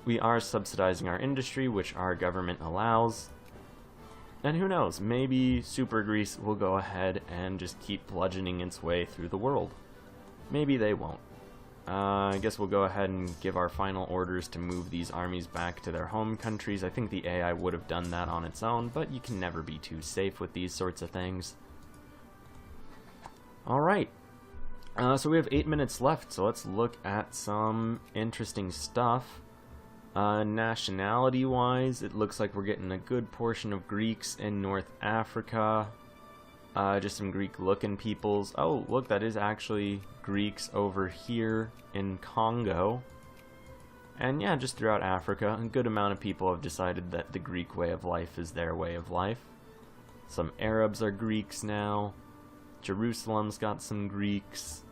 We are subsidizing our industry, which our government allows. And who knows, maybe Super Greece will go ahead and just keep bludgeoning its way through the world. Maybe they won't. I guess we'll go ahead and give our final orders to move these armies back to their home countries. I think the AI would have done that on its own, but you can never be too safe with these sorts of things. Alright, so we have 8 minutes left, so let's look at some interesting stuff. Nationality-wise, it looks like we're getting a good portion of Greeks in North Africa. Just some Greek-looking peoples. Oh, look, that is actually Greeks over here in Congo. And yeah, just throughout Africa, a good amount of people have decided that the Greek way of life is their way of life. Some Arabs are Greeks now. Jerusalem's got some Greeks.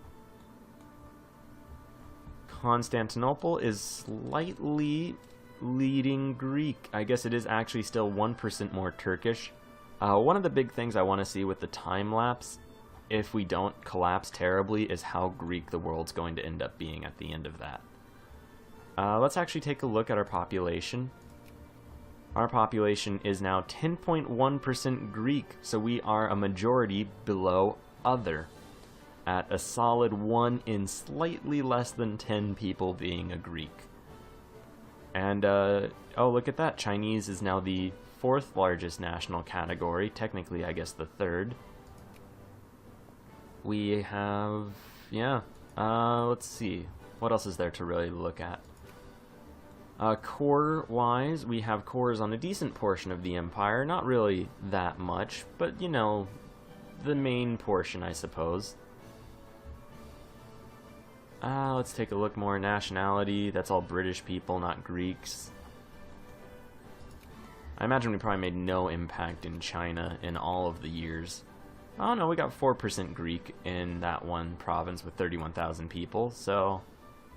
Constantinople is slightly leading Greek. I guess it is actually still 1% more Turkish. One of the big things I want to see with the time lapse, if we don't collapse terribly, is how Greek the world's going to end up being at the end of that. Let's actually take a look at our population. Our population is now 10.1% Greek, so we are a majority below other, at a solid 1 in slightly less than 10 people being a Greek. And, oh, look at that. Chinese is now the 4th largest national category. Technically, I guess the 3rd. We have, yeah, let's see. What else is there to really look at? Core-wise, we have cores on a decent portion of the empire. Not really that much, but, you know, the main portion, I suppose. Let's take a look more. Nationality, that's all British people, not Greeks. I imagine we probably made no impact in China in all of the years. Oh no, we got 4% Greek in that one province with 31,000 people, so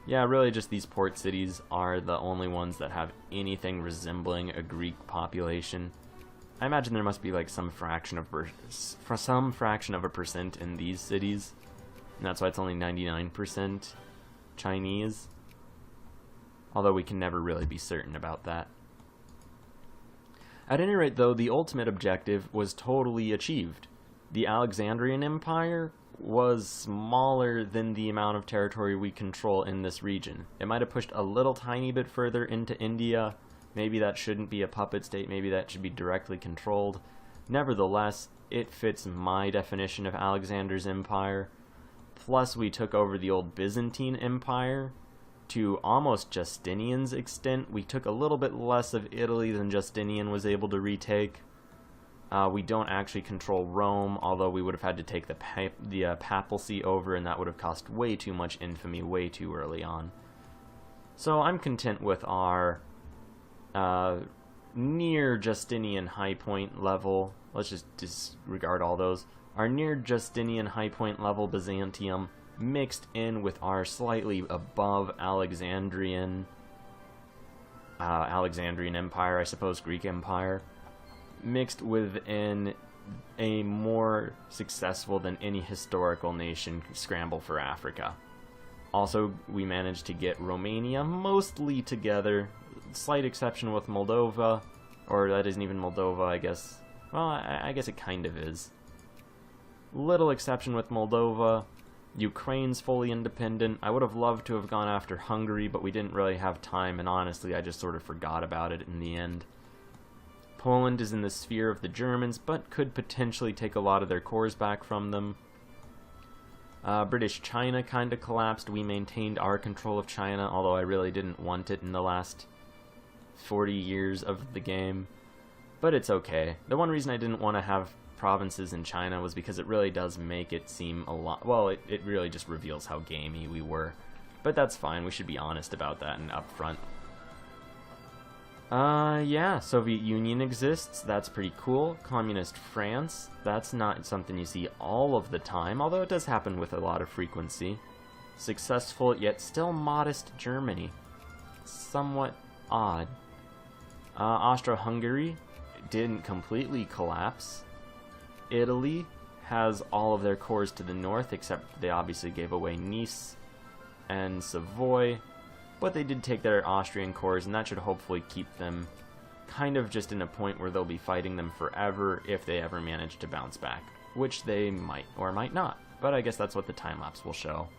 yeah, really just these port cities are the only ones that have anything resembling a Greek population. I imagine there must be like some fraction of a percent in these cities. And that's why it's only 99% Chinese. Although we can never really be certain about that. At any rate, though, the ultimate objective was totally achieved. The Alexandrian Empire was smaller than the amount of territory we control in this region. It might have pushed a little tiny bit further into India. Maybe that shouldn't be a puppet state. Maybe that should be directly controlled. Nevertheless, it fits my definition of Alexander's empire. Plus, we took over the old Byzantine Empire to almost Justinian's extent. We took a little bit less of Italy than Justinian was able to retake. We don't actually control Rome, although we would have had to take the papacy over, and that would have cost way too much infamy way too early on. So I'm content with our near Justinian high point level. Let's just disregard all those. Our near Justinian high point level Byzantium mixed in with our slightly above Alexandrian Empire, I suppose, Greek Empire, mixed within a more successful than any historical nation scramble for Africa. Also, we managed to get Romania mostly together, slight exception with Moldova, or that isn't even Moldova, I guess. Well, I guess it kind of is. Little exception with Moldova. Ukraine's fully independent. I would have loved to have gone after Hungary, but we didn't really have time, and honestly, I just sort of forgot about it in the end. Poland is in the sphere of the Germans, but could potentially take a lot of their cores back from them. British China kind of collapsed. We maintained our control of China, although I really didn't want it in the last 40 years of the game. But it's okay. The one reason I didn't want to have provinces in China was because it really does make it seem a lot... Well, it really just reveals how gamey we were. But that's fine. We should be honest about that and upfront. Yeah, Soviet Union exists. That's pretty cool. Communist France. That's not something you see all of the time, although it does happen with a lot of frequency. Successful, yet still modest Germany. Somewhat odd. Austro-Hungary didn't completely collapse. Italy has all of their cores to the north, except they obviously gave away Nice and Savoy. But they did take their Austrian cores, and that should hopefully keep them kind of just in a point where they'll be fighting them forever if they ever manage to bounce back, which they might or might not, but I guess that's what the time-lapse will show.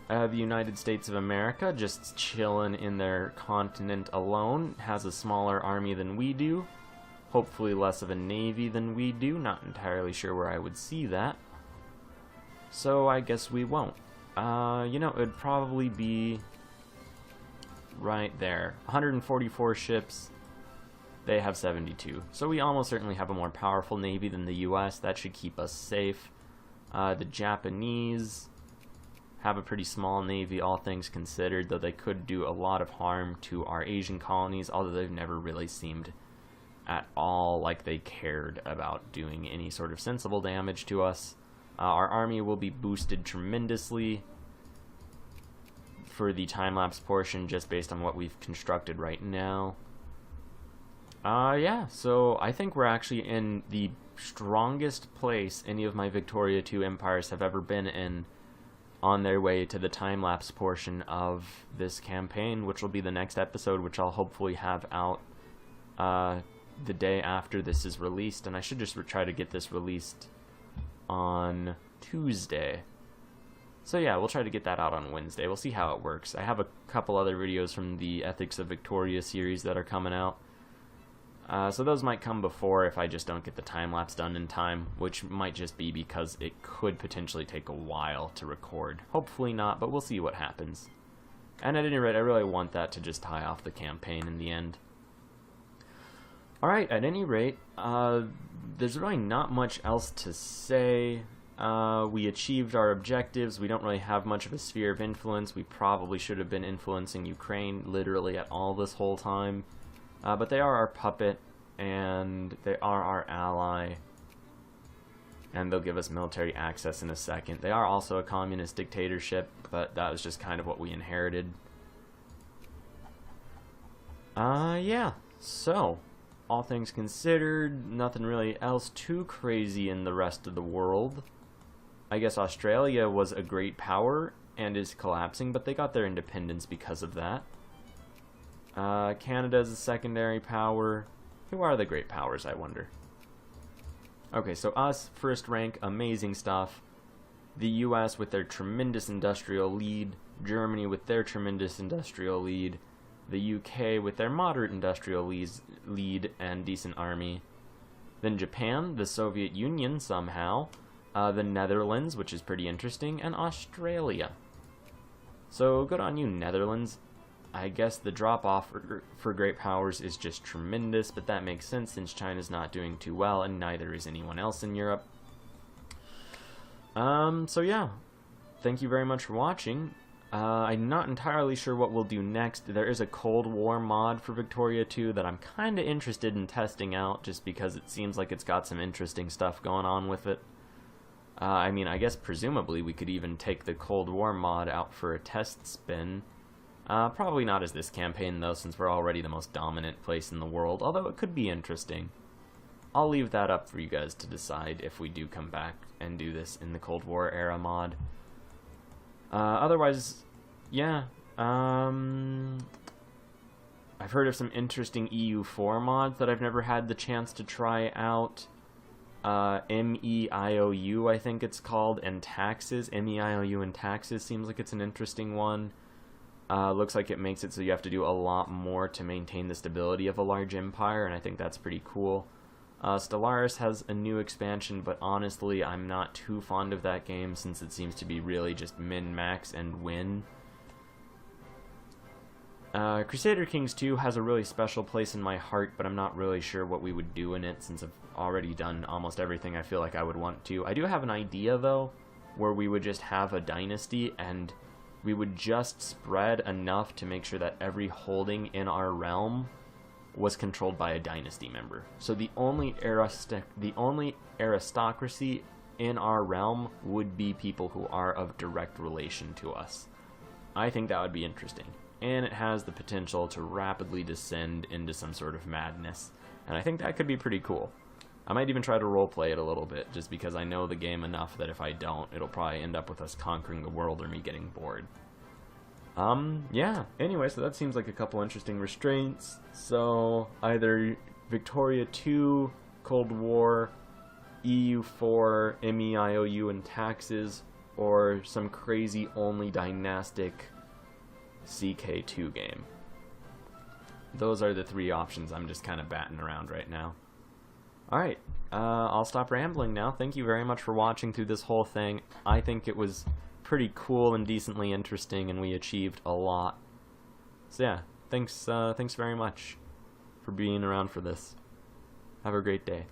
The United States of America, just chilling in their continent alone, has a smaller army than we do, hopefully less of a navy than we do, not entirely sure where I would see that, so I guess we won't. You know, it would probably be... right there. 144 ships, they have 72. So we almost certainly have a more powerful navy than the US. That should keep us safe. The Japanese have a pretty small navy, all things considered, though they could do a lot of harm to our Asian colonies, although they've never really seemed at all like they cared about doing any sort of sensible damage to us. Our army will be boosted tremendously for the time-lapse portion, just based on what we've constructed right now. Yeah, so I think we're actually in the strongest place any of my Victoria II empires have ever been in on their way to the time-lapse portion of this campaign, which will be the next episode, which I'll hopefully have out the day after this is released, and I should just try to get this released on Tuesday. So yeah, we'll try to get that out on Wednesday. We'll see how it works. I have a couple other videos from the Ethics of Victoria series that are coming out. So those might come before if I just don't get the time-lapse done in time, which might just be because it could potentially take a while to record. Hopefully not, but we'll see what happens. And at any rate, I really want that to just tie off the campaign in the end. Alright, at any rate, there's really not much else to say. We achieved our objectives. We don't really have much of a sphere of influence. We probably should have been influencing Ukraine literally at all this whole time. But they are our puppet, and they are our ally, and they'll give us military access in a second. They are also a communist dictatorship, but that was just kind of what we inherited. Yeah, so, all things considered, nothing really else too crazy in the rest of the world. I guess Australia was a great power and is collapsing, but they got their independence because of that. Canada is a secondary power. Who are the great powers, I wonder? Okay, so us, first rank, amazing stuff. The US with their tremendous industrial lead. Germany with their tremendous industrial lead. The UK with their moderate industrial lead and decent army. Then Japan, the Soviet Union somehow. The Netherlands, which is pretty interesting, and Australia. So good on you, Netherlands. I guess the drop-off for great powers is just tremendous, but that makes sense since China's not doing too well, and neither is anyone else in Europe. So yeah, thank you very much for watching. I'm not entirely sure what we'll do next. There is a Cold War mod for Victoria 2 that I'm kind of interested in testing out, just because it seems like it's got some interesting stuff going on with it. I mean, I guess presumably we could even take the Cold War mod out for a test spin. Probably not as this campaign, though, since we're already the most dominant place in the world, although it could be interesting. I'll leave that up for you guys to decide if we do come back and do this in the Cold War era mod. Otherwise, yeah, I've heard of some interesting EU4 mods that I've never had the chance to try out. MEIOU, I think it's called, and taxes. MEIOU and taxes seems like it's an interesting one. Looks like it makes it so you have to do a lot more to maintain the stability of a large empire, and I think that's pretty cool. Stellaris has a new expansion, but honestly, I'm not too fond of that game since it seems to be really just min-max and win. Crusader Kings 2 has a really special place in my heart, but I'm not really sure what we would do in it since I've already done almost everything I feel like I would want to. I do have an idea, though, where we would just have a dynasty and we would just spread enough to make sure that every holding in our realm was controlled by a dynasty member. So the only aristocracy in our realm would be people who are of direct relation to us. I think that would be interesting, and it has the potential to rapidly descend into some sort of madness, and I think that could be pretty cool. I might even try to roleplay it a little bit, just because I know the game enough that if I don't, it'll probably end up with us conquering the world or me getting bored. Yeah, anyway, so that seems like a couple interesting restraints. So, either Victoria 2, Cold War, EU4, MEIOU and taxes, or some crazy only dynastic CK2 game. Those are the three options I'm just kind of batting around right now. Alright, I'll stop rambling now. Thank you very much for watching through this whole thing. I think it was pretty cool and decently interesting, and we achieved a lot. So yeah, thanks very much for being around for this. Have a great day.